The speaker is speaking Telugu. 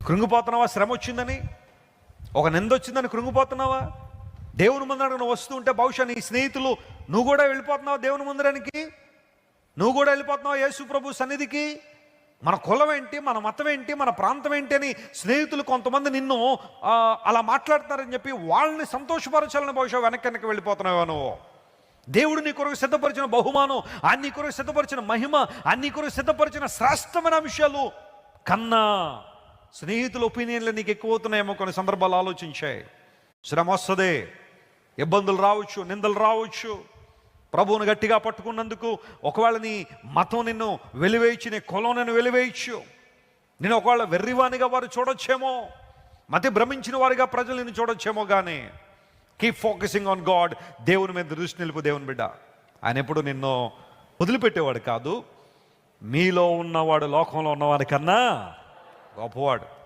కృంగిపోతున్నావా? శ్రమ వచ్చిందని, ఒక నింద వచ్చిందని కృంగిపోతున్నావా? దేవుని ముందరకు నువ్వు వస్తూ ఉంటే బహుశా నీ స్నేహితులు, నువ్వు కూడా వెళ్ళిపోతున్నావా దేవుని ముందరానికి? నువ్వు కూడా వెళ్ళిపోతున్నావా యేసు ప్రభు సన్నిధికి? మన కులం ఏంటి, మన మతం ఏంటి, మన ప్రాంతం ఏంటి అని స్నేహితులు కొంతమంది నిన్ను అలా మాట్లాడుతున్నారని చెప్పి వాళ్ళని సంతోషపరచాలని బహుశా వెనక్కి వెళ్ళిపోతున్నావా నువ్వు? దేవుడు నీ కొరకు సిద్ధపరిచిన బహుమానం, ఆయన నీ కొరకు సిద్ధపరిచిన మహిమ, ఆయన నీ కొరకు సిద్ధపరిచిన శ్రేష్టమైన విషయాలు కన్నా స్నేహితుల ఒపీనియన్లు నీకు ఎక్కువ అవుతున్నాయేమో కొన్ని సందర్భాలు ఆలోచించాయి. శ్రమ వస్తుంది, ఇబ్బందులు రావచ్చు, నిందలు రావచ్చు. ప్రభువును గట్టిగా పట్టుకున్నందుకు ఒకవేళ నీ మతం నిన్ను వెలివేయచ్చు, నీ కులం నిన్ను వెలివేయచ్చు, నేను ఒకవేళ వెర్రివానిగా వారు చూడొచ్చేమో, మతి భ్రమించిన వారిగా ప్రజలు నిన్ను చూడొచ్చేమో. కానీ కీప్ ఫోకసింగ్ ఆన్ గాడ్. దేవుని మీద దృష్టి నిలుపు దేవుని బిడ్డ. ఆయన ఎప్పుడు నిన్ను వదిలిపెట్టేవాడు కాదు. మీలో ఉన్నవాడు లోకంలో ఉన్నవాడి కన్నా గొప్పవాడు.